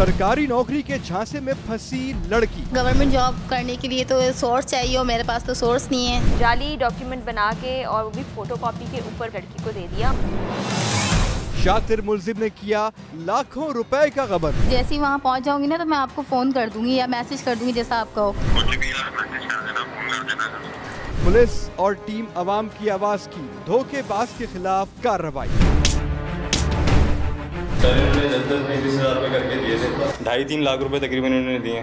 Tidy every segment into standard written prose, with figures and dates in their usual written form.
सरकारी नौकरी के झांसे में फंसी लड़की। गवर्नमेंट जॉब करने के लिए तो सोर्स चाहिए और मेरे पास तो सोर्स नहीं है। जाली डॉक्यूमेंट बना के और वो भी फोटोकॉपी के ऊपर लड़की को दे दिया। शातिर मुलजिम ने किया लाखों रुपए का गबन। जैसे ही वहाँ पहुँच जाऊंगी ना तो मैं आपको फोन कर दूंगी या मैसेज कर दूंगी जैसा आपका हो। पुलिस और टीम अवाम की आवाज की धोखेबाज के खिलाफ कार्रवाई। 10-20 हज़ार करके दिए थे, 2.5-3 लाख रुपए तकरीबन उन्होंने दिए।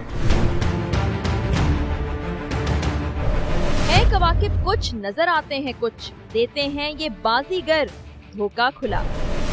है कवाकिब कुछ, नजर आते हैं कुछ, देते हैं ये बाजीगर धोखा खुला।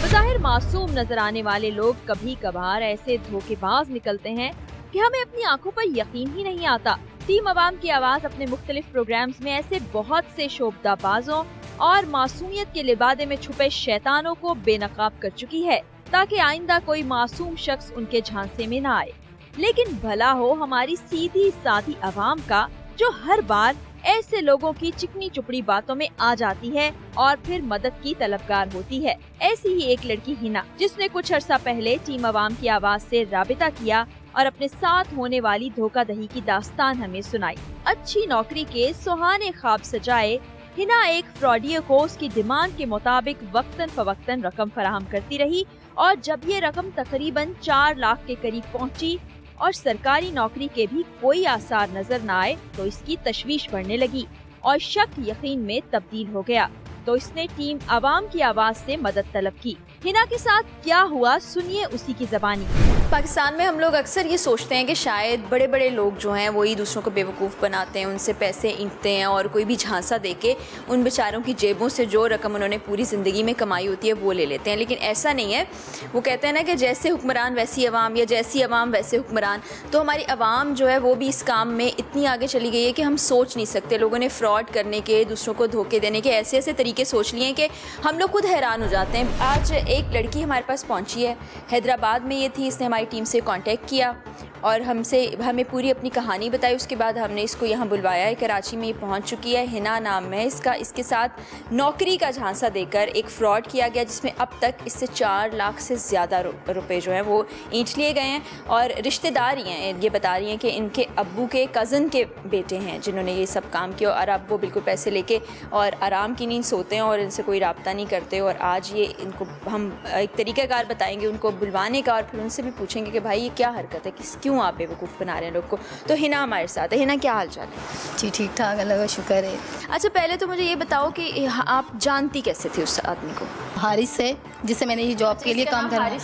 बज़ाहिर मासूम नजर आने वाले लोग कभी कभार ऐसे धोखेबाज निकलते हैं कि हमें अपनी आंखों पर यकीन ही नहीं आता। टीम अवाम की आवाज अपने मुख्तलिफ प्रोग्राम्स में ऐसे बहुत से शोबदाबाजों और मासूमियत के लिबादे में छुपे शैतानों को बेनकाब कर चुकी है ताकि आइंदा कोई मासूम शख्स उनके झांसे में न आए। लेकिन भला हो हमारी सीधी सादी अवाम का, जो हर बार ऐसे लोगों की चिकनी चुपड़ी बातों में आ जाती है और फिर मदद की तलबगार होती है। ऐसी ही एक लड़की हिना, जिसने कुछ अरसा पहले टीम अवाम की आवाज से राबिता किया और अपने साथ होने वाली धोखाधड़ी की दास्तान हमें सुनाई। अच्छी नौकरी के सुहाने ख्वाब सजाए हिना एक फ्रॉडियर को उसकी डिमांड के मुताबिक वक्तन फवक्तन रकम फराहम करती रही और जब ये रकम तकरीबन 4 लाख के करीब पहुंची और सरकारी नौकरी के भी कोई आसार नजर न आए तो इसकी तशवीश बढ़ने लगी और शक यकीन में तब्दील हो गया। तो इसने टीम अवाम की आवाज से मदद तलब की। हिना के साथ क्या हुआ सुनिए उसी की ज़बानी। पाकिस्तान में हम लोग अक्सर ये सोचते हैं कि शायद बड़े बड़े लोग जो हैं वही दूसरों को बेवकूफ़ बनाते हैं, उनसे पैसे ईंटते हैं और कोई भी झांसा देके उन बेचारों की जेबों से जो रकम उन्होंने पूरी ज़िंदगी में कमाई होती है वो ले लेते हैं। लेकिन ऐसा नहीं है। वो कहते हैं ना कि जैसे हुक्मरान वैसी अवाम या जैसी अवाम वैसे हुक्मरान। तो हमारी अवाम जो है वो भी इस काम में इतनी आगे चली गई है कि हम सोच नहीं सकते। लोगों ने फ्रॉड करने के, दूसरों को धोखे देने के ऐसे ऐसे तरीके सोच लिए हैं कि हम लोग खुद हैरान हो जाते हैं। आज एक लड़की हमारे पास पहुंची है, हैदराबाद में ये थी। इसने हमारी टीम से कांटेक्ट किया और हमें पूरी अपनी कहानी बताई। उसके बाद हमने इसको यहाँ बुलवाया है। कराची में ये पहुँच चुकी है। हिना नाम है इसका। इसके साथ नौकरी का झांसा देकर एक फ्रॉड किया गया जिसमें अब तक इससे 4 लाख से ज़्यादा रुपए जो हैं वो ईंट लिए गए हैं। और रिश्तेदार ही हैं, ये बता रही हैं कि इनके अब्बू के कज़न के बेटे हैं जिन्होंने ये सब काम किया और अब वो बिल्कुल पैसे लेके और आराम की नींद सोते हैं और इनसे कोई रब्ता नहीं करते। और आज ये इनको हम एक तरीक़ाकार बताएंगे उनको बुलवाने का और फिर उनसे भी पूछेंगे कि भाई ये क्या हरकत है, क्यों आप बेवकूफ़ बना रहे हैं लोग को। तो हिना हमारे साथ है। हिना क्या हाल चाल है? जी ठीक ठाक, अल्लाह का शुक्र है। अच्छा पहले तो मुझे ये बताओ कि आप जानती कैसे थी उस आदमी को? हारिस से, जिससे मैंने ये जॉब के लिए काम करवाया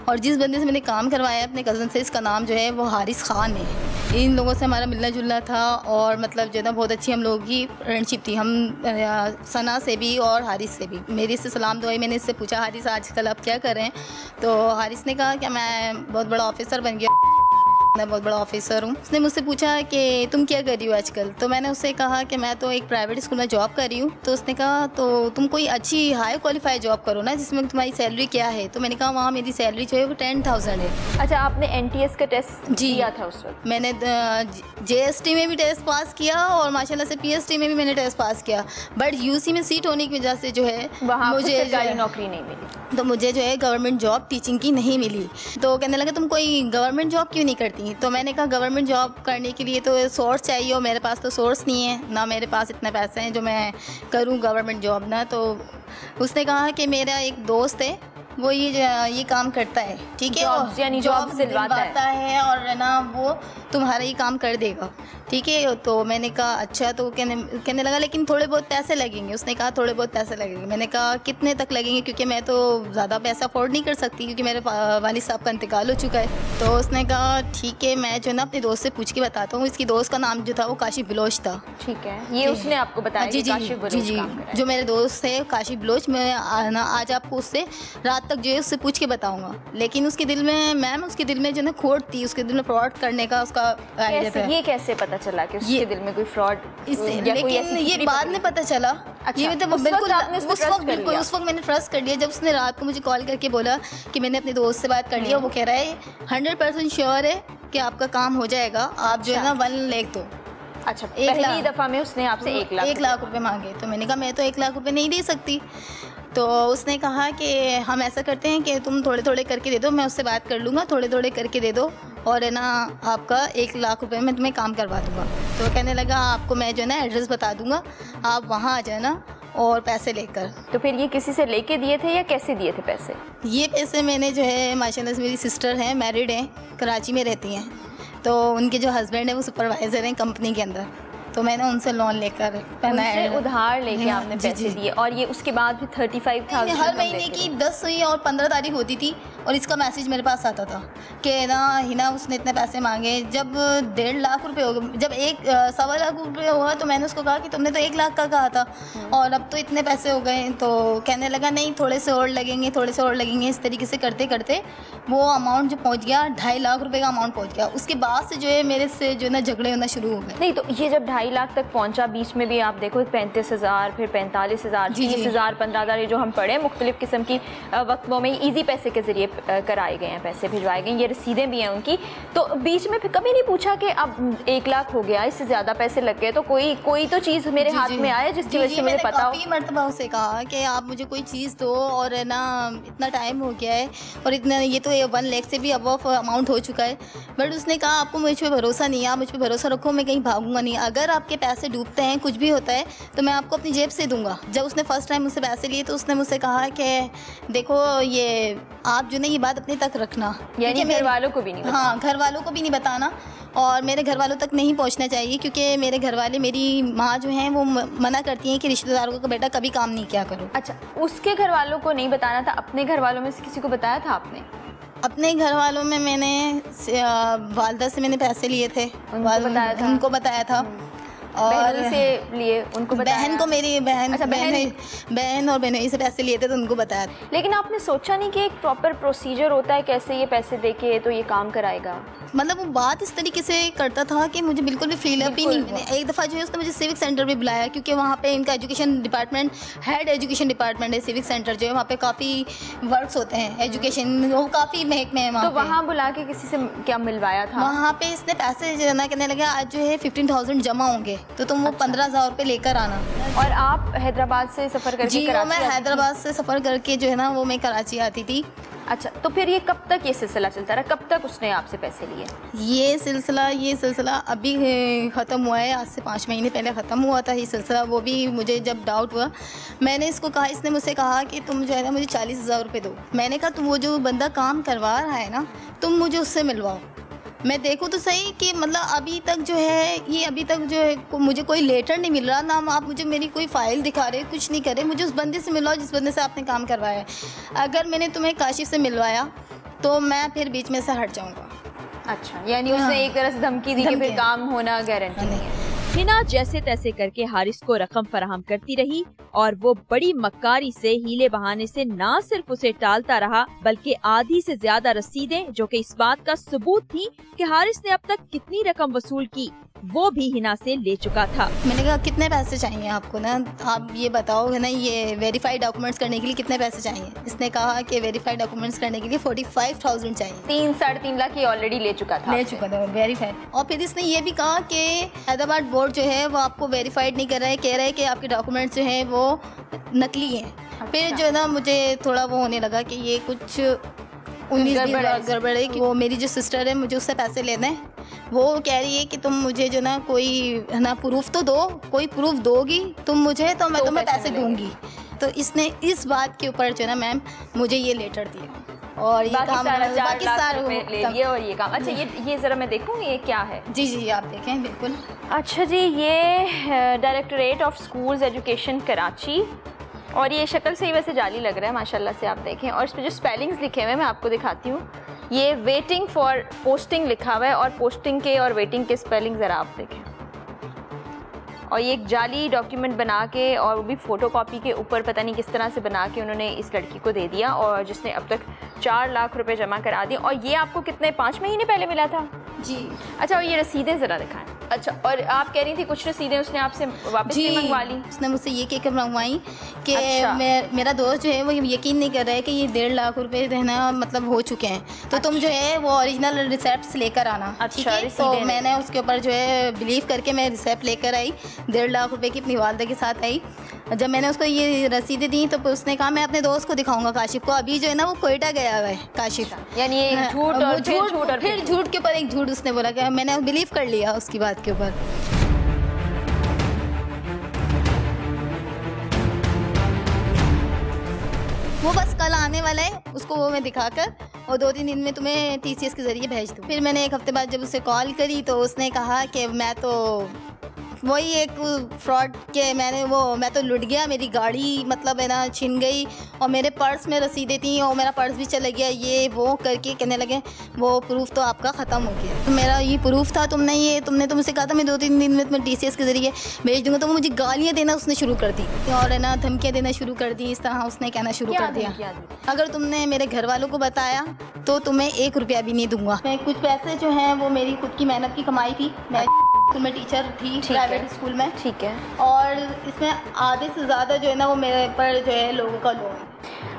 और जिस बंदे से मैंने काम करवाया अपने कज़न से, इसका नाम जो है वो हारिस ख़ान है। इन लोगों से हमारा मिलना जुलना था और मतलब जो है ना बहुत अच्छी हम लोगों की फ्रेंडशिप थी। हम सना से भी और हारिस से भी। मेरी इससे सलाम दुआई। मैंने इससे पूछा हारिस आजकल आप क्या कर रहे हैं? तो हारिस ने कहा कि मैं बहुत बड़ा ऑफिसर बन गया, मैं बहुत बड़ा ऑफिसर हूँ। उसने मुझसे पूछा कि तुम क्या कर रही हो आजकल? तो मैंने उससे कहा कि मैं तो एक प्राइवेट स्कूल में जॉब कर रही हूँ। तो उसने कहा तो तुम कोई अच्छी हाई क्वालिफाइड जॉब करो ना जिसमें तुम्हारी सैलरी क्या है? तो मैंने कहा वहाँ मेरी सैलरी जो है वो 10,000 है। अच्छा आपने NTS का टेस्ट दिया था उस वक्त? मैंने JST में भी टेस्ट पास किया और माशाल्लाह से PST में भी मैंने टेस्ट पास किया। बट UC में सीट होने की वजह से जो है वहाँ मुझे सरकारी नौकरी नहीं मिली। तो मुझे जो है गवर्नमेंट जॉब टीचिंग की नहीं मिली। तो कहने लगा तुम कोई गवर्नमेंट जॉब क्यों नहीं करती? तो मैंने कहा गवर्नमेंट जॉब करने के लिए तो सोर्स चाहिए और मेरे पास तो सोर्स नहीं है, ना मेरे पास इतने पैसे हैं जो मैं करूं गवर्नमेंट जॉब ना। तो उसने कहा कि मेरा एक दोस्त है वो ये काम करता है, ठीक है, यानी जॉब दिलवाता है और ना वो तुम्हारा ये काम कर देगा, ठीक है। तो मैंने कहा अच्छा। तो कहने लगा लेकिन थोड़े बहुत पैसे लगेंगे। उसने कहा थोड़े बहुत पैसे लगेंगे। मैंने कहा कितने तक लगेंगे, क्योंकि मैं तो ज़्यादा पैसा अफोर्ड नहीं कर सकती क्योंकि मेरे वालिद साहब का इंतकाल हो चुका है। तो उसने कहा ठीक है मैं जो ना अपने दोस्त से पूछ के बताता हूँ। इसकी दोस्त का नाम जो था वो काशिफ बलोच था। ठीक है, ये उसने आपको बताया? जी जी, जो मेरे दोस्त है काशिफ बलोच। मैं आज आपको उससे रात तक जो है उससे पूछ के बताऊंगा। लेकिन उसके दिल में मैम उसके दिल में जो ना खोट थी, उसके दिल में फ्रॉड करने का उसका आइडिया था। ये कैसे पता चला कि उसके दिल में कोई फ्रॉड? लेकिन ये बाद में पता चला। अच्छा, ये तो बिल्कुल उस वक्त मैंने ट्रस्ट कर लिया। जब उसने रात को मुझे कॉल करके बोला कि मैंने अपने दोस्त से बात कर लिया, वो कह रहा है 100% श्योर है कि आपका काम हो जाएगा, आप जो है ना 1 लाख दो। अच्छा, पहली दफ़ा में उसने आपसे 1 लाख रुपए मांगे। तो मैंने कहा मैं तो 1 लाख रुपए नहीं दे सकती। तो उसने कहा कि हम ऐसा करते हैं कि तुम थोड़े थोड़े करके दे दो, मैं उससे बात कर लूँगा, थोड़े थोड़े करके दे दो और है ना आपका 1 लाख रुपए में तुम्हें काम करवा दूँगा। तो कहने लगा आपको मैं जो है ना एड्रेस बता दूँगा, आप वहाँ आ जाना और पैसे लेकर। तो फिर ये किसी से लेके दिए थे या कैसे दिए थे पैसे? ये पैसे मैंने जो है माशाल्लाह से, मेरी सिस्टर हैं, मैरिड हैं, कराची में रहती हैं, तो उनके जो हस्बैंड है वो सुपरवाइज़र हैं कंपनी के अंदर, तो मैंने उनसे लोन लेकर उनसे उधार लेके आपने पैसे दिए और ये उसके बाद भी 35,000 हर महीने की 10 और 15 तारीख होती थी और इसका मैसेज मेरे पास आता था कि ना हिना उसने इतने पैसे मांगे। जब 1.5 लाख रुपए हो गए, जब 1.25 लाख रुपए हुआ तो मैंने उसको कहा कि तुमने तो 1 लाख का कहा था और अब तो इतने पैसे हो गए। तो कहने लगा नहीं थोड़े से और लगेंगे, थोड़े से और लगेंगे। इस तरीके से करते करते वो अमाउंट जो पहुँच गया 2.5 लाख रुपये का अमाउंट पहुँच गया। उसके बाद से जो है मेरे से जो है ना झगड़े होना शुरू हो गए। नहीं तो ये जब 2.5 लाख तक पहुंचा, बीच में भी आप देखो 35,000, फिर 45,000, 30,000, 15,000, ये जो हम पढ़े मुख्तलिफ किस्म की वक्तों में ईजी पैसे के जरिए कराए गए हैं, पैसे भिजवाए गए, ये रसीदें भी हैं उनकी। तो बीच में फिर कभी नहीं पूछा कि अब 1 लाख हो गया, इससे ज़्यादा पैसे लग गए, तो कोई तो चीज़ मेरे हाथ में आया जिसकी वजह से मुझे पता हो? काफ़ी मरतबा उसे कहा कि आप मुझे कोई चीज़ दो और ना इतना टाइम हो गया है और इतना, ये तो 1 लाख से भी अबव अमाउंट हो चुका है। बट उसने कहा आपको मुझ पर भरोसा नहीं है, आप मुझ पर भरोसा रखो, मैं कहीं भागूंगा नहीं। अगर आपके पैसे डूबते हैं, कुछ भी होता है तो मैं आपको अपनी जेब से दूंगा। जब उसने फर्स्ट टाइम मुझसे पैसे लिए तो उसने मुझसे कहा कि देखो ये आप जो ना ये बात अपने तक रखना, यानी घर वालों को भी नहीं बताना। हाँ, घर वालों को भी नहीं बताना और मेरे घर वालों तक नहीं पहुंचना चाहिए, क्योंकि मेरे घर वाले, मेरी माँ जो हैं वो मना करती हैं कि रिश्तेदारों का बेटा कभी काम नहीं किया करो। अच्छा, उसके घर वालों को नहीं बताना था, अपने घर वालों में से किसी को बताया था आपने? अपने घर वालों में मैंने वालदा से मैंने पैसे लिए थे, उनको बताया था और से लिए उनको बताया? बहन को, मेरी बहन, अच्छा, बहन और बहनोई से पैसे लिए थे तो उनको बताया। लेकिन आपने सोचा नहीं कि एक प्रॉपर प्रोसीजर होता है कैसे ये पैसे देके तो ये काम कराएगा? मतलब वो बात इस तरीके से करता था कि मुझे बिल्कुल भी फील अप ही नहीं। एक दफ़ा जो है उसने मुझे सिविक सेंटर भी बुलाया, क्योंकि वहाँ पे इनका education department, head education department है सिविक सेंटर जो है, वहाँ पे काफ़ी वर्क्स होते हैं एजुकेशन, वो काफ़ी महकमे है वहाँ। तो वहाँ बुला के किसी से क्या मिलवाया था? वहाँ पे इसने पैसे जो ना कहने लगा आज जो है 15,000 जमा होंगे तो तुम वो 15,000 रुपये लेकर आना। और आप हैदराबाद से सफ़र करके? जी, मैं हैदराबाद से सफ़र करके जो है ना वो मैं कराची आती थी। अच्छा, तो फिर ये कब तक ये सिलसिला चलता रहा? कब तक उसने आपसे पैसे लिए? ये सिलसिला अभी ख़त्म हुआ है, आज से 5 महीने पहले ख़त्म हुआ था ये सिलसिला। वो भी मुझे जब डाउट हुआ, मैंने इसको कहा, इसने मुझसे कहा कि तुम जो है ना मुझे 40,000 रुपये दो। मैंने कहा तुम वो जो बंदा काम करवा रहा है ना, तुम मुझे उससे मिलवाओ, मैं देखूँ तो सही कि मतलब अभी तक जो है मुझे कोई लेटर नहीं मिल रहा, ना आप मुझे मेरी कोई फ़ाइल दिखा रहे, कुछ नहीं करे। मुझे उस बंदे से मिलवाओ जिस बंदे से आपने काम करवाया है। अगर मैंने तुम्हें काशिफ से मिलवाया तो मैं फिर बीच में से हट जाऊँगा। अच्छा, यानी उसने एक तरह से धमकी दी कि फिर काम होना गारंटी नहीं है। हिना जैसे तैसे करके हारिस को रकम फराहम करती रही और वो बड़ी मक्कारी से, हीले बहाने से ना सिर्फ उसे टालता रहा बल्कि आधी से ज्यादा रसीदें, जो कि इस बात का सबूत थी कि हारिस ने अब तक कितनी रकम वसूल की, वो भी हिना से ले चुका था। मैंने कहा कितने पैसे चाहिए आपको ना, आप ये बताओ है ना, ये वेरीफाइड डॉक्यूमेंट्स करने के लिए कितने पैसे चाहिए? इसने कहा कि वेरीफाइड डॉक्यूमेंट्स करने के लिए 45,000 चाहिए। 3-3.5 लाख ये ऑलरेडी ले चुका था वेरीफाइड। और फिर इसने ये भी कहा कि हैदराबाद बोर्ड जो है वो आपको वेरीफाइड नहीं कर रहा है, कह रहा है कि आपके डॉक्यूमेंट्स जो हैं वो नकली हैं। अच्छा। फिर जो है ना मुझे थोड़ा वो होने लगा कि ये कुछ 19-20 गड़बड़ है कि वो मेरी जो सिस्टर है मुझे उससे पैसे लेने हैं, वो कह रही है कि तुम मुझे जो ना कोई है ना प्रूफ तो दो, कोई प्रूफ दोगी तुम मुझे तो मैं तुम्हें पैसे दूंगी। तो इसने इस बात के ऊपर जो ना मैम मुझे ये लेटर दिया और ये काम बाकी सारे ले लिए और ये काम। अच्छा, ये ज़रा मैं देखूँ ये क्या है? जी आप देखें बिल्कुल। अच्छा जी, ये directorate of schools education Karachi, और ये शक्ल से ही वैसे जाली लग रहा है माशाल्लाह से, आप देखें। और इस पर जो स्पेलिंग्स लिखे हुए हैं मैं आपको दिखाती हूँ। ये वेटिंग फॉर पोस्टिंग लिखा हुआ है और पोस्टिंग के और वेटिंग के स्पेलिंग ज़रा आप देखें। और ये एक जाली डॉक्यूमेंट बना के और वो भी फ़ोटोकॉपी के ऊपर पता नहीं किस तरह से बना के उन्होंने इस लड़की को दे दिया, और जिसने अब तक 4 लाख रुपए जमा करा दिए। और ये आपको कितने 5 महीने पहले मिला था? जी। अच्छा, और ये रसीदें ज़रा दिखाएं। अच्छा, और आप कह रही थी कुछ रसीदें उसने आपसे वापस नहीं मंगवा ली? उसने मुझसे ये कहकर मंगवाई कि अच्छा। मेरा दोस्त जो है वो यकीन नहीं कर रहा है कि ये 1.5 लाख रुपए रहना मतलब हो चुके हैं, तो तुम जो है वो ओरिजिनल रिसिप्ट्स लेकर आना। अच्छा, तो मैंने उसके ऊपर जो है बिलीव करके मैं रिसिप्ट लेकर आई, 1.5 लाख रुपए की अपनी वालदा के साथ आई। जब मैंने उसको ये रसीदें दी तो उसने कहा मैं अपने दोस्त को दिखाऊंगा काशिफ को। अभी जो है ना वो कोयटा गया हुआ है काशिफ। यानी एक झूठ और फिर झूठ के ऊपर एक झूठ उसने बोला कि मैंने बिलीव कर लिया उसकी बात के ऊपर। वो बस कल आने वाला है, उसको वो मैं दिखाकर और 2-3 दिन में तुम्हें TCS के ज़रिए भेज दूँ। फिर मैंने 1 हफ्ते बाद जब उसे कॉल करी तो उसने कहा कि मैं तो वही एक फ्रॉड के मैं तो लुट गया, मेरी गाड़ी मतलब है ना छिन गई और मेरे पर्स में रसीदें थी और मेरा पर्स भी चला गया, ये वो करके कहने लगे वो प्रूफ तो आपका ख़त्म हो गया। तो मेरा ये प्रूफ था, तुमने तो मुझसे कहा था मैं 2-3 दिन में तुम्हें TCS के ज़रिए भेज दूँगा। तो वो मुझे गालियाँ देना उसने शुरू कर दी और है ना धमकियाँ देना शुरू कर दी। इस तरह उसने कहना शुरू कर दिया अगर तुमने मेरे घर वालों को बताया तो तुम्हें 1 रुपया भी नहीं दूंगा। मैं कुछ पैसे जो हैं वो मेरी खुद की मेहनत की कमाई थी। मैं स्कूल में टीचर थी, प्राइवेट स्कूल में। ठीक है। और इसमें आधे से ज़्यादा जो है ना वो मेरे पर जो है लोगों का लोन।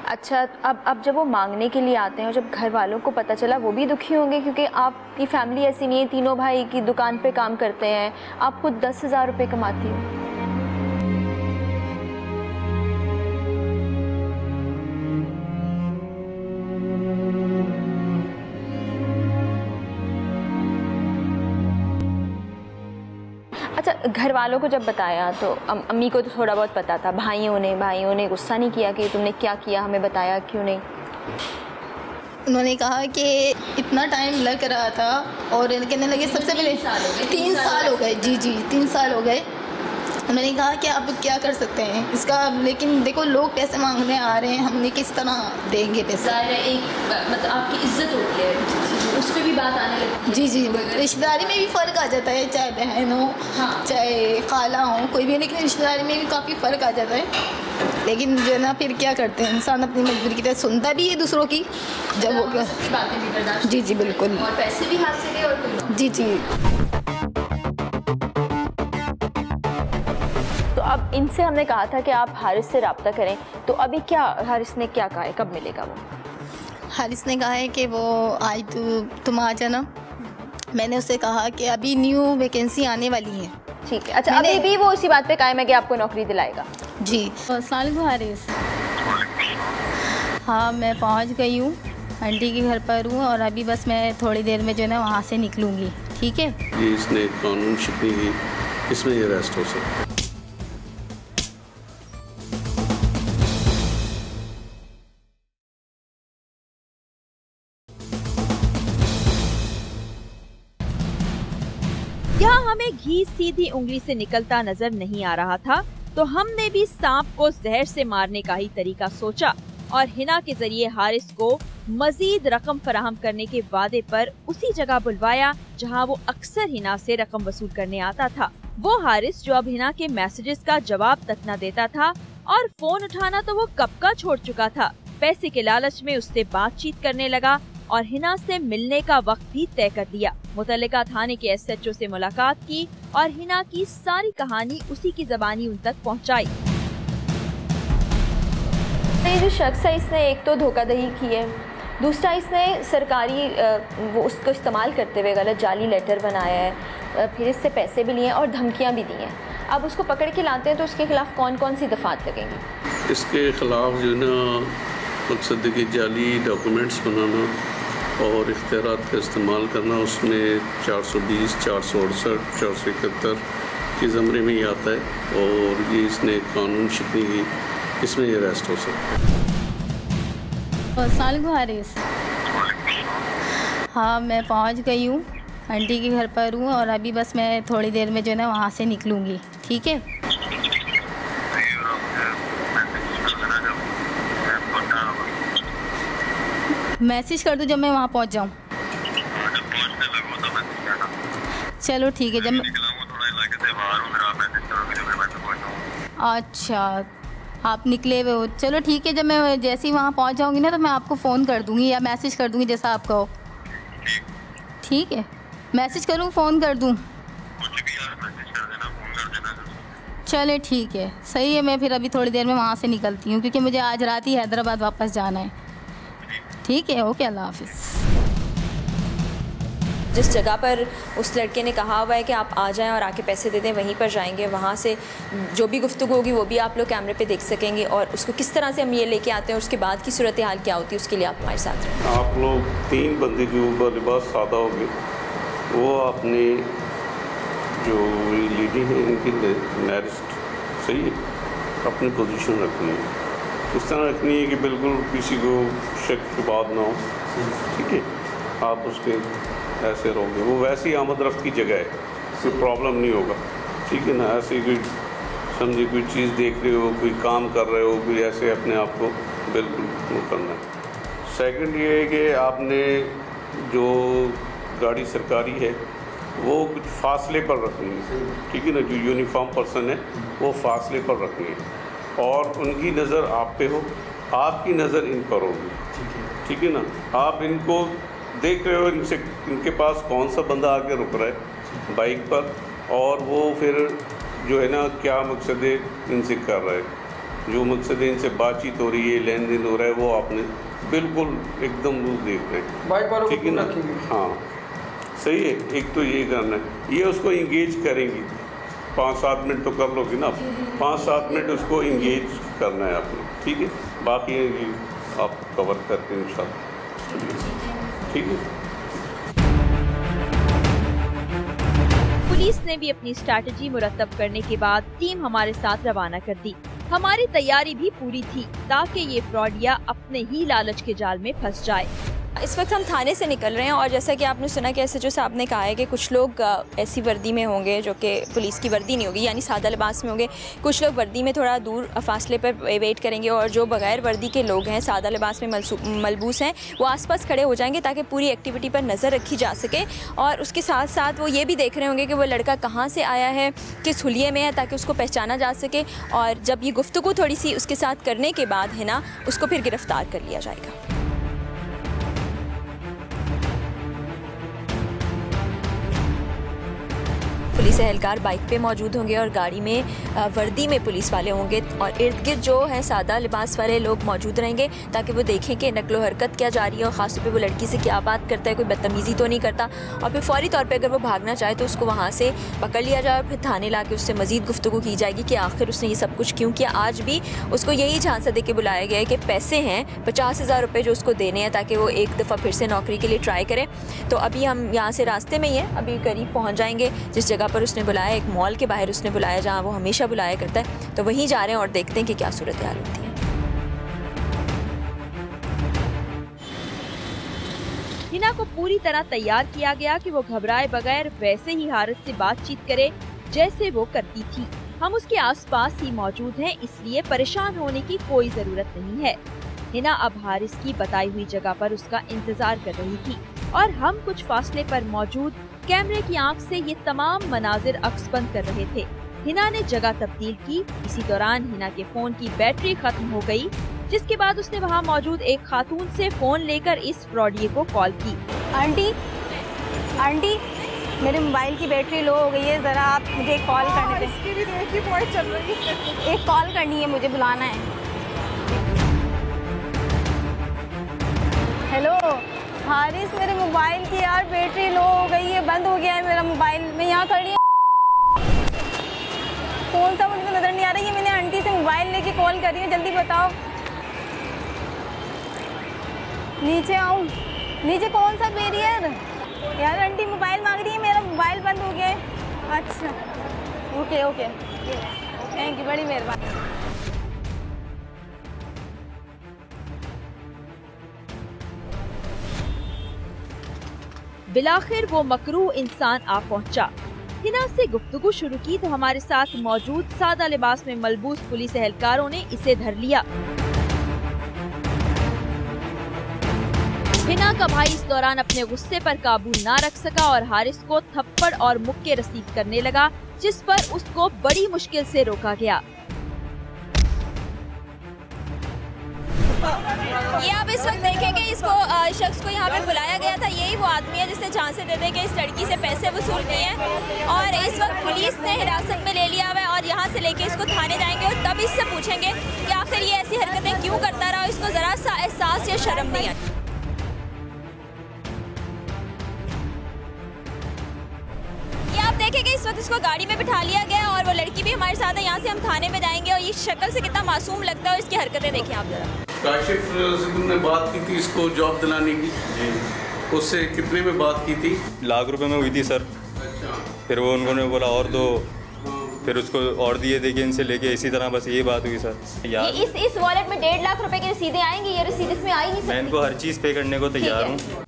अच्छा, अब जब वो मांगने के लिए आते हैं और जब घर वालों को पता चला वो भी दुखी होंगे, क्योंकि आपकी फैमिली ऐसी नहीं है, तीनों भाई की दुकान पे काम करते हैं, आप खुद 10,000 रुपये कमाती हो। अच्छा, घर वालों को जब बताया तो अम्मी को तो थोड़ा बहुत पता था, भाइयों ने गुस्सा नहीं किया कि तुमने क्या किया, हमें बताया क्यों नहीं? उन्होंने कहा कि इतना टाइम लग रहा था और कहने लगे सबसे पहले 3 साल हो गए। जी 3 साल हो गए। उन्होंने कहा कि अब क्या कर सकते हैं इसका, लेकिन देखो लोग पैसे मांगने आ रहे हैं, हमने किस तरह देंगे पैसे। एक मतलब आपकी इज्जत होती है, उस पर भी बात आने लगती है। जी रिश्तेदारी में भी फ़र्क आ जाता है, चाहे बहन हो चाहे खाला हो कोई भी, लेकिन रिश्तेदारी में भी काफ़ी फ़र्क आ जाता है। लेकिन जो है ना फिर क्या करते हैं, इंसान अपनी मजबूरी की तरह सुनता भी है दूसरों की जब वो बातें भी बर्दाश्त। जी बिल्कुल। और पैसे भी हाथ से गए और जी। तो अब इनसे हमने कहा था कि आप हारिस से रब्ता करें, तो अभी क्या हारिस ने क्या कहा है, कब मिलेगा वो? हारिस ने कहा है कि वो आज तुम आ जाना। मैंने उससे कहा कि अभी न्यू वैकेंसी आने वाली है। ठीक है। अच्छा, अभी भी वो उसी बात पे कायम है कि आपको नौकरी दिलाएगा? जी। अस्सलाम वालेकुम हारिस। हाँ, मैं पहुंच गई हूँ, आंटी के घर पर हूँ और अभी बस मैं थोड़ी देर में जो है ना वहाँ से निकलूँगी। ठीक है। ये इसने कानून शिकनी की, इसमें ये अरेस्ट हो सकता है। यहाँ हमें घी सीधी उंगली से निकलता नजर नहीं आ रहा था, तो हमने भी सांप को जहर से मारने का ही तरीका सोचा और हिना के जरिए हारिस को मजीद रकम फराहम करने के वादे पर उसी जगह बुलवाया जहाँ वो अक्सर हिना से रकम वसूल करने आता था। वो हारिस जो अब हिना के मैसेजेस का जवाब तक न देता था और फोन उठाना तो वो कब का छोड़ चुका था। पैसे के लालच में उससे बातचीत करने लगा और हिना से मिलने का वक्त भी तय कर लिया। मुतल्लिका थाने के SHO से मुलाकात की और हिना की सारी कहानी उसी की ज़बानी उन तक पहुंचाई। ये जो शख्स है इसने एक तो धोखाधड़ी की है, दूसरा इसने सरकारी वो उसको इस्तेमाल करते हुए गलत जाली लेटर बनाया है, फिर इससे पैसे भी लिए और धमकियां भी दी हैं। अब उसको पकड़ के लाते हैं तो उसके खिलाफ कौन कौन सी दफात लगेंगी? इसके खिलाफ जो ना मकसद के जाली डॉक्यूमेंट्स बनाना और इख्तियारात का इस्तेमाल करना, उसमें 420, 468, 471 के ज़मरे में ही आता है और ये इसने कानून शिकनी की, इसमें ये अरेस्ट हो सकता है। अस्सलाम वालेकुम हारिस। हाँ, मैं पहुंच गई हूँ, आंटी के घर पर हूँ और अभी बस मैं थोड़ी देर में जो है ना वहाँ से निकलूँगी। ठीक है। मैसेज कर दो जब मैं वहाँ पहुँच जाऊँ। चलो ठीक है। जब अच्छा आप निकले हुए हो, चलो ठीक है। जब मैं जैसे ही वहाँ पहुँच जाऊँगी ना तो मैं आपको फ़ोन कर दूँगी या मैसेज कर दूँगी जैसा आप कहो। ठीक है, मैसेज करूँ फ़ोन कर दूँ? चले ठीक है, सही है। मैं फिर अभी थोड़ी देर में वहाँ से निकलती हूँ क्योंकि मुझे आज रात ही हैदराबाद वापस जाना है। ठीक है, ओके, अल्लाह हाफिज़। जिस जगह पर उस लड़के ने कहा हुआ है कि आप आ जाएं और आके पैसे दे दें, वहीं पर जाएंगे। वहाँ से जो भी गुफ्तगू होगी वो भी आप लोग कैमरे पे देख सकेंगे और उसको किस तरह से हम ये लेके आते हैं और उसके बाद की सूरत हाल क्या होती है, उसके लिए आप हमारे साथ रहें। आप लोग 3 बंदे जो लिबास सादा हो गए, वो आपने जो लेडी है इनकी नेरेस्ट सही है, अपनी पोजीशन रखनी है, इस तरह रखनी है कि बिल्कुल किसी को शक की बात ना हो, ठीक है। आप उसके ऐसे रहोगे, वो वैसी आमद रफ्त की जगह है, कोई प्रॉब्लम नहीं होगा, ठीक है ना। ऐसे कोई समझे कोई चीज़ देख रहे हो, कोई काम कर रहे हो, कोई ऐसे अपने आप को बिल्कुल वो करना है। सेकंड ये है कि आपने जो गाड़ी सरकारी है वो कुछ फासले पर रखनी है, ठीक है ना। जो यूनिफॉर्म पर्सन है वो फासले पर रखनी है और उनकी नज़र आप पे हो, आपकी नज़र इन पर होगी, ठीक है ना। आप इनको देख रहे हो, इनके पास कौन सा बंदा आके रुक रहा है बाइक पर और वो फिर जो है ना क्या मकसद है इनसे कर रहा है, जो मकसद है इनसे बातचीत हो रही है, लेन देन हो रहा है, वो आपने बिल्कुल एकदम देख रहे हैं, ठीक है ना। हाँ सही है। एक तो ये करना है, ये उसको इंगेज करेंगी, 5-7 मिनट तो कर लोगे ना, 5-7 मिनट उसको इंगेज करना है आपने, ठीक है। बाकी आप कवर करते हैं इंशाल्लाह, ठीक है। पुलिस ने भी अपनी स्ट्रैटेजी मुरतब करने के बाद टीम हमारे साथ रवाना कर दी। हमारी तैयारी भी पूरी थी ताकि ये फ्रॉडिया अपने ही लालच के जाल में फंस जाए। इस वक्त हम थाने से निकल रहे हैं और जैसा कि आपने सुना कि SHO साहब ने कहा है कि कुछ लोग ऐसी वर्दी में होंगे जो कि पुलिस की वर्दी नहीं होगी, यानी सादा लिबास में होंगे। कुछ लोग वर्दी में थोड़ा दूर फासले पर वेट करेंगे और जो बगैर वर्दी के लोग हैं, सादा लिबास में मलबूस हैं, वो आसपास खड़े हो जाएंगे ताकि पूरी एक्टिविटी पर नज़र रखी जा सके। और उसके साथ साथ वो ये भी देख रहे होंगे कि वो लड़का कहाँ से आया है, किस हुलिये में है, ताकि उसको पहचाना जा सके। और जब ये गुफ्तगू थोड़ी सी उसके साथ करने के बाद है ना, उसको फिर गिरफ़्तार कर लिया जाएगा। पुलिस एहलकार बाइक पे मौजूद होंगे और गाड़ी में वर्दी में पुलिस वाले होंगे और इर्द गिर्द जो है सादा लिबास वाले लोग मौजूद रहेंगे ताकि वो देखें कि नकलो हरकत क्या जा रही है और ख़ास तौर पे वो लड़की से क्या बात करता है, कोई बदतमीज़ी तो नहीं करता। और फिर फौरी तौर पे अगर वो भागना चाहे तो उसको वहाँ से पकड़ लिया जाए और फिर थाने ला के उससे मज़ीद गुफ्तगू की जाएगी कि आखिर उसने ये सब कुछ क्यों किया। आज भी उसको यही झांसा दे के बुलाया गया है कि पैसे हैं 50,000 रुपये जो उसको देने हैं ताकि वो एक दफ़ा फिर से नौकरी के लिए ट्राई करें। तो अभी हम यहाँ से रास्ते में ही हैं, अभी करीब पहुँच जाएंगे जिस जगह पर उसने बुलाया, एक मॉल के बाहर उसने बुलाया जहाँ वो हमेशा बुलाया करता है। तो वहीं जा रहे हैं और देखते हैं कि क्या सूरत हाल होती है। हिना को पूरी तरह तैयार किया गया कि वो घबराए बगैर वैसे ही हारिस से बातचीत करे जैसे वो करती थी। हम उसके आसपास ही मौजूद हैं, इसलिए परेशान होने की कोई जरूरत नहीं है। हिना अब हारिस की बताई हुई जगह पर उसका इंतजार कर रही थी और हम कुछ फासले पर मौजूद कैमरे की आंख से ये तमाम मनाजिर अक्सबंद कर रहे थे। हिना ने जगह तब्दील की। इसी दौरान हिना के फोन की बैटरी खत्म हो गई, जिसके बाद उसने वहां मौजूद एक खातून से फोन लेकर इस फ्रॉडिये को कॉल की। आंटी मेरे मोबाइल की बैटरी लो हो गई है, ज़रा आप मुझे एक कॉल करने दें। इसकी भी देखिए बहुत चल रही है। एक कॉल करनी है, मुझे बुलाना है। हेलो हारिस, मेरे मोबाइल की यार बैटरी लो हो गई है, बंद हो गया है मेरा मोबाइल। मैं यहाँ खड़ी हूँ, कौन सा मुझे नज़र नहीं आ रही है। मैंने आंटी से मोबाइल लेके कॉल कर रही हूँ, जल्दी बताओ। नीचे आऊँ? नीचे कौन सा बैरियर यार? आंटी मोबाइल मांग रही है, मेरा मोबाइल बंद हो गया है। अच्छा ओके थैंक यू, बड़ी मेहरबानी। बिलाखिर वो मकरूह इंसान आ पहुंचा। हिना से गुफ्तगू शुरू की तो हमारे साथ मौजूद सादा लिबास में मलबूस पुलिस एहलकारों ने इसे धर लिया। हिना का भाई इस दौरान अपने गुस्से पर काबू ना रख सका और हारिस को थप्पड़ और मुक्के रसीद करने लगा, जिस पर उसको बड़ी मुश्किल से रोका गया। ये आप इस वक्त देखेंगे, इसको शख्स को यहाँ पे बुलाया गया था, यही वो आदमी है जिसने झांसे दे दे के इस लड़की से पैसे वसूल किए हैं और इस वक्त पुलिस ने हिरासत में ले लिया हुआ है और यहाँ से लेके इसको थाने जाएंगे और तब इससे पूछेंगे कि आखिर ये ऐसी हरकतें क्यों करता रहा, इसको जरा सा एहसास या शर्म नहीं आई। कि इस वक्त इसको गाड़ी में बिठा लिया गया और वो लड़की भी हमारे साथ है। यहाँ से हम थाने में जाएंगे और ये शक्ल से कितना मासूम लगता है और इसकी हरकतें देखिए आप जरा। काशिफ से तुमने बात की थी इसको जॉब दिलाने की? जी। उससे कितने में बात की थी? ₹1,00,000 में हुई थी सर। अच्छा। फिर वो उन्होंने बोला और दो, फिर उसको और दिए देके इनसे लेके, इसी तरह बस ये बात हुई सर। यार इस वॉलेट में 1.5 लाख रुपए की रसीदें आएंगी, ये रसीद इसमें आई नहीं सकती। मैं इनको हर चीज़ पे करने को तैयार हूँ।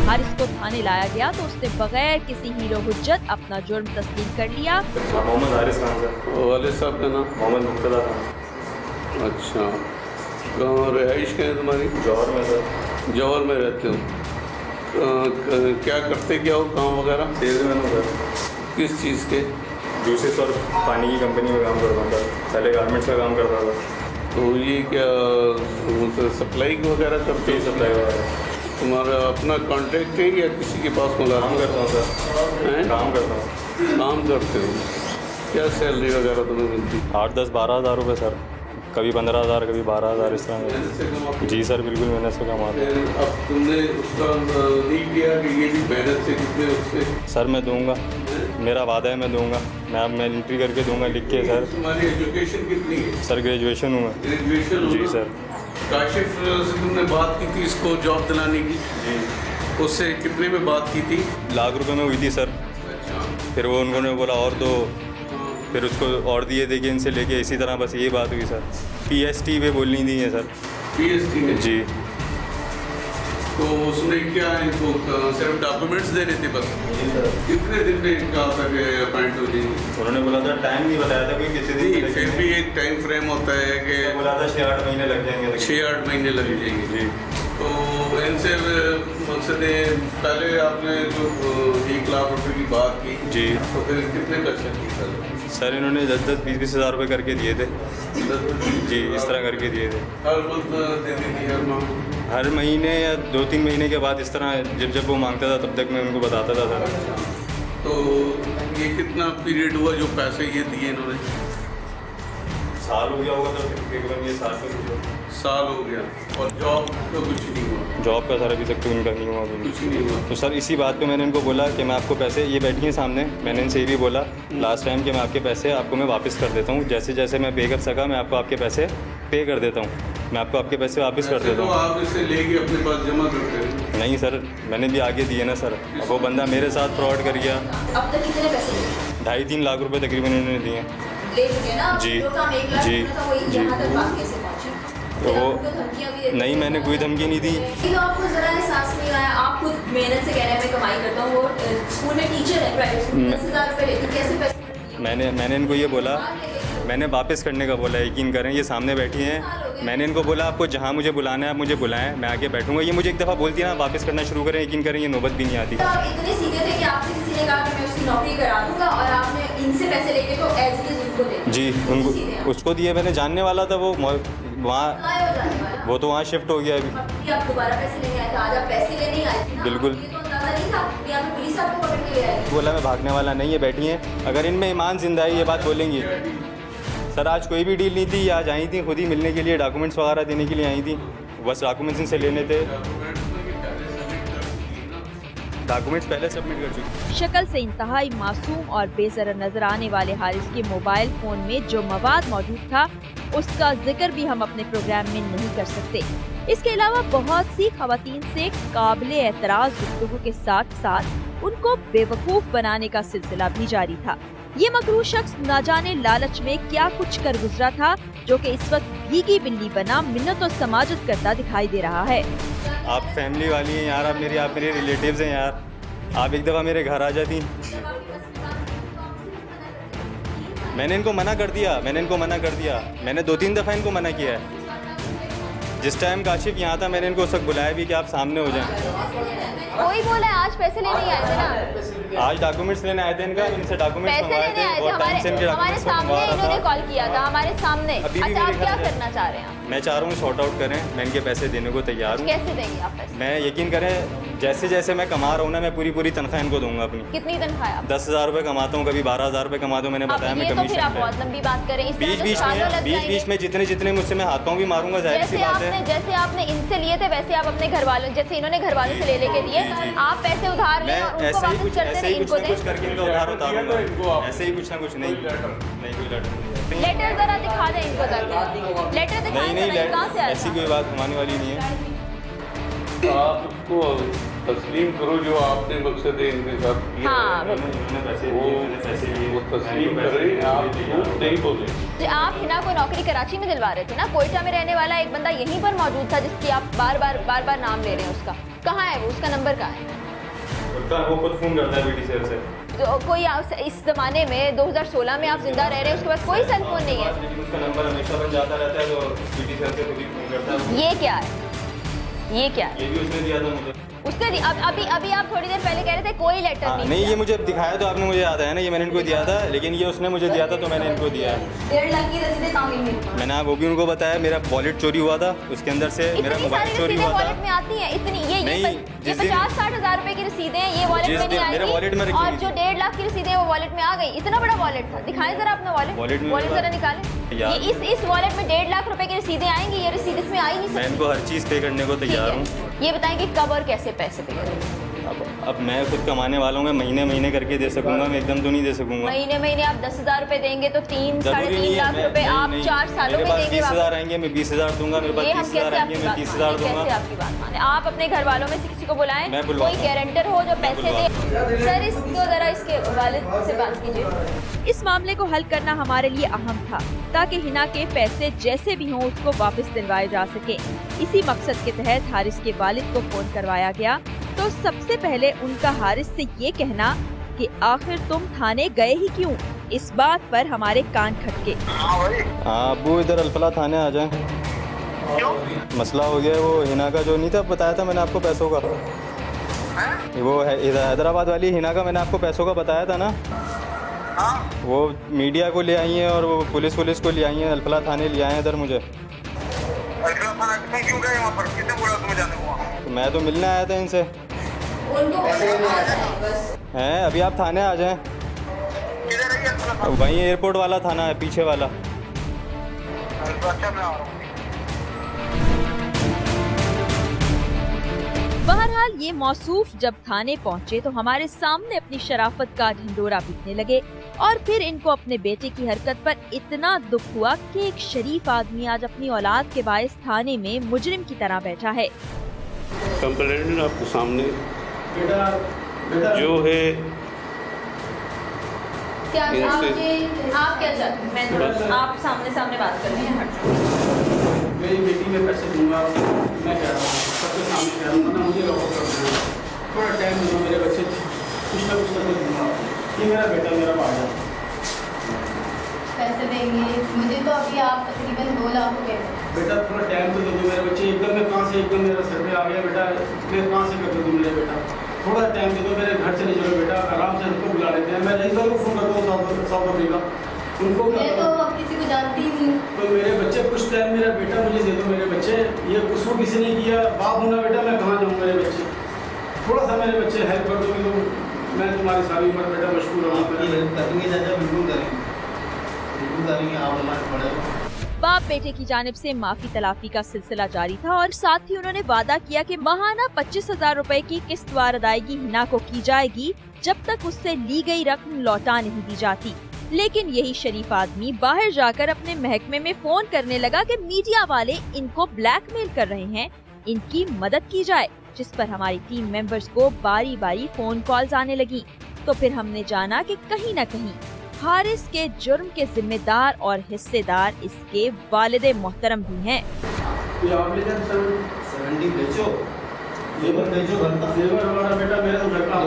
हारिस को थाने लाया गया तो उसने बगैर किसी हीरो हुज्जत अपना जुर्म तस्लीम कर लिया। मोहम्मद हारिस खान सर। वालिद साहब का नाम? मोहम्मद मुक्तदा खान। अच्छा, कहाँ रहाइश क्या है तुम्हारी? जौहर में सर। जौहर में रहते हो? क्या करते क्या हो, काम वगैरह? सेल्समैन हूँ सर। किस चीज़ के? जूसेस और पानी की कंपनी में काम करता था। पहले गारमेंट्स का काम करता था। तो ये क्या मतलब सप्लाई वगैरह करते हो? सप्लाई वगैरह। तुम्हारा अपना कॉन्ट्रैक्ट है या किसी के पास काम करता हूँ सर। हैं? काम करता हूँ। काम करते हो? क्या सैलरी वगैरह तुम्हें मिलती? 8, 10, 12 हज़ार रुपये सर। कभी 15,000, कभी 12,000 इस तरह। मेहनत से कमाते? जी सर, बिल्कुल मेहनत से कमाते हैं। अब तुमने उसका नहीं किया कि ये भी मेहनत से कितने उससे? सर मैं दूंगा, मेरा वादा है मैं दूंगा। मैं एंट्री करके दूंगा लिख के सर। तुम्हारी एजुकेशन कितनी है? सर ग्रेजुएशन हूँ मैं। ग्रेजुएशन? जी सर। काशिफ से तुमने बात की थी इसको जॉब दिलाने की? जी। उससे कितने में बात की थी? ₹1,00,000 में हुई थी सर। अच्छा। फिर वो उन्होंने बोला और दो, फिर उसको और दिए देके इनसे लेके, इसी तरह बस ये बात हुई सर। PST पे बोलनी थी है सर। PST में? जी। तो उसमें क्या इनको सिर्फ डॉक्यूमेंट्स दे रहे थे बस? कितने दिन में कहा था कि अपॉइंट हो जाएंगे? उन्होंने बोला था, टाइम नहीं बताया था कोई किसी दिन। फिर भी एक टाइम फ्रेम होता है कि बोला था 6-8 महीने लग जाएंगे। 6-8 महीने लग जाएंगे। जी। तो इनसे मकसद है, पहले आपने जो 1 लाख रुपए की बात की जी, तो फिर कितने पैसे की सर इन्होंने 10-10, 20-20 हज़ार रुपये करके दिए थे। जी, इस तरह करके दिए थे। हर मंथ देती थी? हर माह? हर महीने या 2-3 महीने के बाद इस तरह जब वो मांगता था तब तक मैं उनको बताता था सर। तो ये कितना पीरियड हुआ जो पैसे ये दिए इन्होंने? साल हो गया होगा तो तकरीबन ये साल हो गया। और जॉब तो कुछ नहीं हुआ? जॉब का सर अभी तक तो इनका नहीं हुआ। कुछ नहीं हुआ? तो सर इसी बात पे मैंने इनको बोला कि मैं आपको पैसे, ये बैठी हैं सामने, मैंने इनसे ये भी बोला लास्ट टाइम कि मैं आपके पैसे आपको मैं वापस कर देता हूँ, जैसे जैसे मैं पे कर सका मैं आपको आपके पैसे पे कर देता हूँ, मैं आपको आपके पैसे वापस कर देता हूँ। तो आप इसे लेके अपने पास जमा करते हैं? नहीं सर, मैंने भी आगे दिए ना सर। अब वो बंदा मेरे साथ फ्रॉड कर गया। अब तक कितने पैसे? 2.5-3 लाख रुपए तकरीबन इन्होंने दिए। ले चुके ना? जी। जो काम 1 लाख जी। में था, वही जी। यहाँ तक बात कैसे पहुँची? तो वो धमकियाँ भी देते नहीं, मैंने कोई धमकी नहीं दी। तो आपको जरा एहसास नहीं आया? आप खुद मेहनत से कह रहे हैं मैं कमाई करता हूँ, वो स्कूल में टीचर है, प्राइवेट स्कूल में 10,000 रुपये लेती, कैसे पैसे? मैंने इनको ये बोला, मैंने वापस करने का बोला, यकीन करें ये सामने बैठी हैं। मैंने इनको बोला आपको जहाँ मुझे बुलाना है आप मुझे बुलाएं, मैं आके बैठूंगा। ये मुझे एक दफ़ा बोलती है ना वापस करना शुरू करें, यकीन करें ये नौबत भी नहीं आती। तो आप इतने सीधे थे कि आपसे किसी ने कहा कि मैं उसकी नौकरी करा दूंगा और आपने इनसे पैसे लेके तो एज इट इज उनको दे? जी, उनको उसको दिए। मैंने जानने वाला था वो वहाँ, वो तो वहाँ शिफ्ट हो गया अभी। आप दोबारा पैसे लेने आए थे? आज आप पैसे लेने आए थे ना? बिल्कुल। ये तो अंदाजा नहीं था, यहाँ पे पुलिस आपको पकड़ के ले आएगी। बोला मैं भागने वाला नहीं है, बैठी हैं। अगर इनमें ईमान जिंदा है ये बात बोलेंगी। सर आज कोई भी डील नहीं थी, आज आई थी खुद ही मिलने के लिए, डॉक्यूमेंट्स वगैरह देने के लिए आई थी। बस डॉक्यूमेंट्स इनसे लेने थे। डॉक्यूमेंट्स पहले सबमिट कर चुकी। शक्ल से इंतहाई मासूम और बेज़रर नजर आने वाले हारिस के मोबाइल फोन में जो मवाद मौजूद था उसका जिक्र भी हम अपने प्रोग्राम में नहीं कर सकते। इसके अलावा बहुत सी खवातीन से काबिले एतराज गुफ्तगू के साथ साथ उनको बेवकूफ बनाने का सिलसिला भी जारी था। ये मकरूर शख्स न जाने लालच में क्या कुछ कर गुजरा था जो कि इस वक्त भीगी बिल्ली बना मिन्नत और समाजत करता दिखाई दे रहा है। आप फैमिली वाली हैं यार, आप मेरे रिलेटिव्स हैं यार, आप एक दफ़ा मेरे घर आ जाती। मैंने इनको मना कर दिया, मैंने 2-3 दफ़ा इनको मना किया है। जिस टाइम काशिफ यहाँ था मैंने इनको उस वक्त बुलाया भी कि आप सामने हो जाएं। कोई बोला है आज पैसे लेने आए थे ना? आज डॉक्यूमेंट्स लेने आए थे इनका, इनसे डॉक्यूमेंट्स पैसे मंगवाए लेने थे आए थे और टाइम से इनके हमारे डॉक्यूमेंट्स सामने मंगवा रहा इन्होंने था। कॉल किया था हमारे सामने। अभी भी अच्छा, आप मेरे क्या घर करना चाह रहे हैं? मैं चाह रहा हूँ शॉर्ट आउट करें, मैं इनके पैसे देने को तैयार हूँ। कैसे देंगे आप पैसे? मैं यकीन करें जैसे जैसे मैं कमा रहा हूँ ना, मैं पूरी तनख्वाह इनको दूंगा अपनी। कितनी तनख्वाह है आप? 10,000 रुपये कमाता हूँ, कभी 12,000 रुपये कमाता हूँ। मैंने बताया मैं तो फिर आप कमीशन बहुत लंबी बात करें। इस बीच बीच में जितने मुझसे मैं हाथों भी मारूंगा, जाहिर सी बात है। जैसे आपने इनसे लिए थे वैसे आप अपने घर वालों, जैसे इन्होंने घर वालों से ले लेके दिए, आप पैसे उधार लें और उनको वापस करते रहे, इनको दें। कुछ करके इनको उधार उतारूंगा, ऐसे ही कुछ ना कुछ। नहीं कोई लेटर जरा दिखा दें इनको, लेटर दिखाएं। नहीं कहाँ से आया? ऐसी कोई बात घुमाने वाली नहीं है। आप उसको तस्लीम करो जो आपने मकसद है इनके साथ किया है। वो तस्लीम करें, आप झूठ नहीं बोले। आप हिना को नौकरी कराची में दिलवा रहे थे ना? कोयटा में रहने वाला एक बंदा यहीं पर मौजूद था जिसकी आप बार बार नाम ले रहे हैं। उसका कहाँ है वो? उसका नंबर कहाँ है? वो खुद फोन करता है बीटी सर से। तो कोई इस जमाने में 2016 में आप जिंदा रह रहे हैं, उसके पास कोई सेल फोन नहीं है। लेकिन उसका नंबर हमेशा बन जाता रहता है, तो बीटी सर से खुद ही फोन करता है। ये क्या है? ये क्या है? ये भी उसने दिया था मुझे। उसने अभी आप थोड़ी देर पहले कह रहे थे कोई लेटर नहीं, ये मुझे दिखाया तो आपने, मुझे याद है ना, ये मैंने इनको दिया था, लेकिन ये उसने मुझे दिया था तो मैंने इनको दिया। 1.5 लाख की रसीदें कहाँ गई? मैंने वो भी उनको बताया, मेरा वॉलेट चोरी हुआ था, उसके अंदर से मेरा मोबाइल चोरी हुआ था। वॉलेट में आती है इतनी? ये 50-60 हज़ार रुपए की रसीदें हैं, ये वॉलेट में नहीं आएगी। और जो 1.5 लाख की रसीदें वो वॉलेट में आ गई। इतना बड़ा वॉलेट था, दिखाएं जरा अपना वॉलेट जरा निकालें। ये इस वॉलेट में 1.5 लाख रुपए की रसीदें आएंगी, ये रसीद इसमें आ ही नहीं सकती। मैं इनको हर चीज़ पे करने को तैयार हूँ। ये बताएंगे कब और कैसे पैसे पे करेंगे? अब मैं खुद कमाने वाला हूँ, मैं महीने करके दे सकूंगा, मैं एकदम तो नहीं दे सकूंगा। महीने आप 10,000 रुपए देंगे तो 3-3.5 लाख रुपए आप 4 सालों में देंगे। 20,000 आएंगे, मैं 20,000 दूंगा। मेरे पास 30,000 आएंगे, मैं 30,000 दूंगा। कैसे आपकी बात माने? आप अपने घर वालों में से किसी को बुलाएं, कोई गारंटर हो जो पैसे दे। सर इसको जरा इसके वालिद से बात कीजिए। इस मामले को हल करना हमारे लिए अहम था ताकि हिना के पैसे जैसे भी हों उसको वापस दिलवाए जा सके। इसी मकसद के तहत हारिस के वालिद को फोन करवाया गया। तो सबसे पहले उनका हारिस से ये कहना कि आखिर तुम थाने गए ही क्यों, इस बात पर हमारे कान खटके। अबू इधर अल्फला थाने आ जाएं। मसला हो गया, वो हिना का जो नहीं था बताया था मैंने आपको पैसों का, वो हैदराबाद वाली हिना का मैंने आपको पैसों का बताया था ना। वो मीडिया को ले आई हैं और वो पुलिस को ले आई हैं, अल्फला थाने ले आए हैं इधर मुझे। क्यों गए वहाँ पर? किसने बोला तुम्हें जाने को वहाँ? तो मैं तो मिलने आया था इनसे। हैं अभी आप थाने आ जाएं। किधर है? वहीं एयरपोर्ट वाला थाना है, पीछे वाला। अच्छा मैं आ रहा हूँ। बहरहाल ये मौसूफ जब थाने पहुँचे तो हमारे सामने अपनी शराफत का ढिंडोरा पीटने लगे और फिर इनको अपने बेटे की हरकत पर इतना दुख हुआ कि एक शरीफ आदमी आज अपनी औलाद के बायस थाने में मुजरिम की तरह बैठा है। कंप्लेंट आपके सामने जो है क्या आप क्या चाहते हैं? आप सामने बात कर रहे हैं। मेरी बेटी में पैसे दूंगा, मैं कह रहा हूँ सबके सामने कह रहा हूँ ना, मुझे लॉकअप कर देना, थोड़ा टाइम दूंगा, मेरे बच्चे कुछ ना कुछ करके दूंगा। ये मेरा बेटा मेरा भाई पैसे देंगे मुझे तो अभी आप तकरीबन 2 लाख रुपए। बेटा थोड़ा टाइम तो दे दो, मेरे बच्चे एकदम मैं कहाँ से एकदम मेरा सर पे आ गया बेटा, मैं कहाँ से कर दूँ मेरे बेटा, थोड़ा टाइम दे दो, मेरे घर चले जाओ बेटा, आराम से उनको बुला लेते हैं। मैं रईस भाई को फ़ोन करता हूँ साउथ अफ्रीका, उनको मैं तो अब किसी को जानती ही नहीं। तो मेरे बच्चे कुछ टाइम मेरा बेटा मुझे दे दो, मेरे बच्चे ये उसको किसी ने किया, बाप होना बेटा मैं कहाँ जाऊँ, मेरे बच्चे थोड़ा सा मेरे बच्चे हेल्प कर दोगे तो मैं तुम्हारी सारी उम्र बेटा मशहूर रहूँगा। बाप बेटे की जानिब से माफी तलाफी का सिलसिला जारी था और साथ ही उन्होंने वादा किया कि माहाना 25,000 रुपए की किस्तवार अदायगी हिना को की जाएगी जब तक उससे ली गई रकम लौटा नहीं दी जाती। लेकिन यही शरीफ आदमी बाहर जाकर अपने महकमे में फोन करने लगा कि मीडिया वाले इनको ब्लैकमेल कर रहे हैं, इनकी मदद की जाए, जिस पर हमारी टीम मेंबर्स को बारी बारी फोन कॉल्स आने लगी। तो फिर हमने जाना कि कहीं न कहीं हारिस के जुर्म के जिम्मेदार और हिस्सेदार इसके वालिद मोहतरम भी हैं। जेवर भेजो घर का। जेवर हमारा बेटा मेरे तो घर का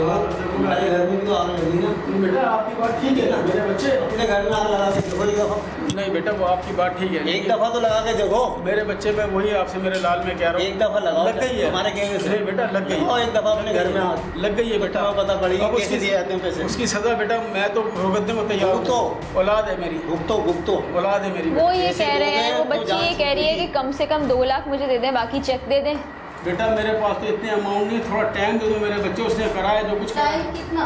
हमारे घर में भी तो आग लगी ना। बेटा आपकी बात ठीक है ना, मेरे बच्चे अपने घर में आग लगा के देखो एक दफा। नहीं बेटा वो आपकी बात ठीक है, एक दफा तो लगा के देखो। मेरे बच्चे पे वही आपसे मेरे लाल में कह रहा हूँ, एक दफा लगाओ, लग गई है हमारे कहने से। बेटा लग गई है, एक दफा अपने घर में आग लग गई है बेटा, पता पड़ेगी कैसे दिए जाते हैं पैसे। उसकी सजा बेटा मैं तो भुगतने को तैयार हूँ। तो औलाद है मेरी, भुगतो औलाद है मेरी। वो ये कह रहे हैं, वो बच्ची ये कह रही है कि कम से कम 2 लाख मुझे दे दें, बाकी चेक दे दें। बेटा मेरे पास तो इतने अमाउंट नहीं, थोड़ा टाइम दे दो मेरे बच्चे, उसने कराया जो कुछ कराया। कितना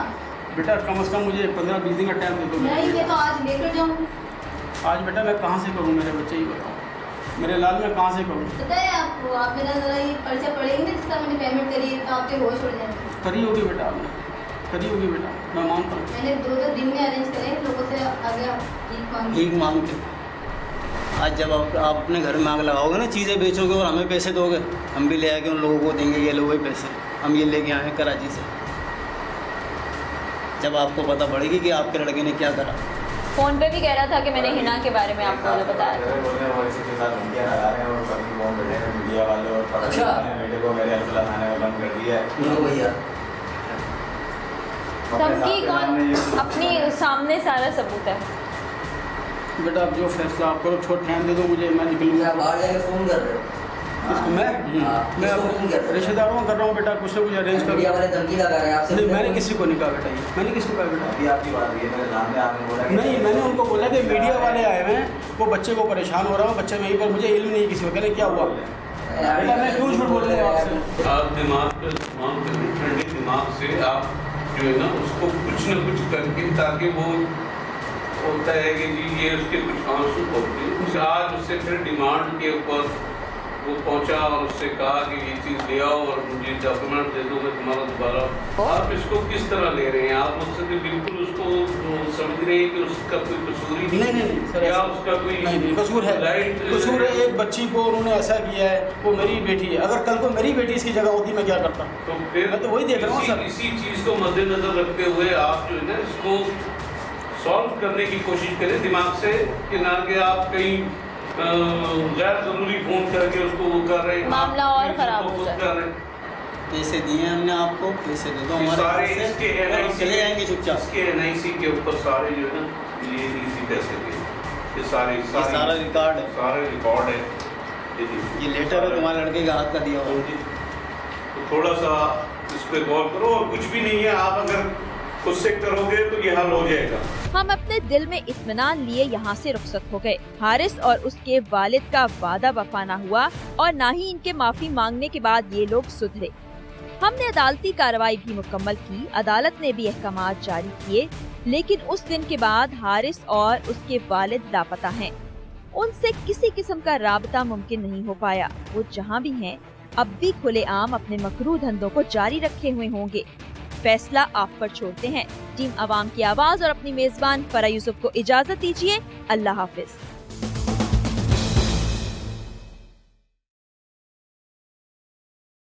बेटा कम से कम मुझे 15-20 दिन का टाइम दे दो। नहीं दे तो आज लेकर जाऊँ। आज बेटा मैं कहाँ से करूँ, मेरे बच्चे ही बताओ, मेरे लाल में कहाँ से करूँ। पता है आपको, आप मेरा जरा ये पर्चा पड़ेंगे ना जिसका मैंने पेमेंट करी है तो आपके होश उड़ जाएंगे। करी होगी बेटा आपने, करी होगी बेटा, मैं मानता हूँ। मैंने 2 दिन में अरेंज करे लोगों से आगे भीख मांग के। आज जब आप अपने घर में आग लगाओगे ना, चीज़ें बेचोगे और हमें पैसे दोगे, हम भी ले आके उन लोगों को देंगे, ये लोग पैसे हम ये लेके आए हैं कराची से। जब आपको पता पड़ेगी कि आपके लड़के ने क्या करा। फोन पे भी कह रहा था कि मैंने हिना के बारे में आपको बताया था। धमकी कौन? अपनी सामने सारा सबूत है। बेटा आप जो फैसला आप करो, छोड़ टाइम दे दो मुझे, मैं निकलूँगा। बाहर जाके फोन कर रहे हो? इसको मैं अब रिश्तेदारों में कर रहा हूँ बेटा, कुछ ना कुछ अरेंज करो। धमकी लगा रहे हैं आपसे? नहीं मैंने किसी को नहीं कहा बेटा, ये मैंने किसी को कहा बेटा। अभी आपकी बात हुई है, मेरे सामने आपने बोला नहीं, मैंने उनको बोला कि मीडिया वाले आए हुए हैं, वो बच्चे को परेशान हो रहा हूँ, बच्चे वहीं पर, मुझे इल्म नहीं किसी को, कहने क्या हुआ बेटा, मैं क्यों झूठ बोल रहा हूँ आपसे। आप दिमाग का इस्तेमाल करें, ठंडे दिमाग से आप जो है ना उसको कुछ न कुछ करके, ताकि वो होता है कि जी ये उसके कुछ आंसू पड़ते। आज उससे फिर डिमांड के ऊपर वो पहुंचा और उससे कहा कि ये चीज़ ले आओ और मुझे डॉक्यूमेंट दे दो, मैं तुम्हारा दोबारा। आप इसको किस तरह ले रहे हैं? आप मुझसे तो बिल्कुल उसको समझ रहे हैं कि उसका कोई कसूर ही नहीं या उसका कोई नहीं कसूर है। कसूर है एक बच्ची को उन्होंने ऐसा किया है, वो मेरी बेटी है। अगर कल को मेरी बेटी इसकी जगह होती मैं क्या करता? तो फिर मैं तो वही देख रहा हूँ सर। इसी चीज़ को मद्देनजर रखते हुए आप जो है ना इसको सॉल्व करने की कोशिश करें दिमाग से, कि ना कि आप कहीं गैर जरूरी फोन करके उसको वो कर रहे हैं, मामला और खराब हो जाए। पैसे दिए हमने आपको, पैसे दे दो हमारे सारे इसके NIC चले जाएंगे चुपचाप। इसके NIC के ऊपर सारे जो है ना ये इसी पैसे के ये सारा रिकॉर्ड है, सारे रिकॉर्ड है। ये लेटर है तुम्हारे लड़के के हाथ का दिया हुआ। तो थोड़ा सा इस पर गौर करो, और कुछ भी नहीं है, आप अगर उससे करोगे तो ये हल हो जाएगा। हम अपने दिल में इत्मीनान लिए यहाँ से रुखसत हो गए। हारिस और उसके वालिद का वादा वफा न हुआ और न ही इनके माफी मांगने के बाद ये लोग सुधरे। हमने अदालती कार्रवाई भी मुकम्मल की, अदालत ने भी अहकामात जारी किए, लेकिन उस दिन के बाद हारिस और उसके वालिद लापता हैं। उनसे किसी किस्म का राबता मुमकिन नहीं हो पाया। वो जहाँ भी हैं, अब भी खुलेआम अपने मकरूह धंधों को जारी रखे हुए होंगे। फैसला आप पर छोड़ते हैं। टीम अवाम की आवाज और अपनी मेजबान फरा यूसुफ को इजाजत दीजिए। अल्लाह हाफिज।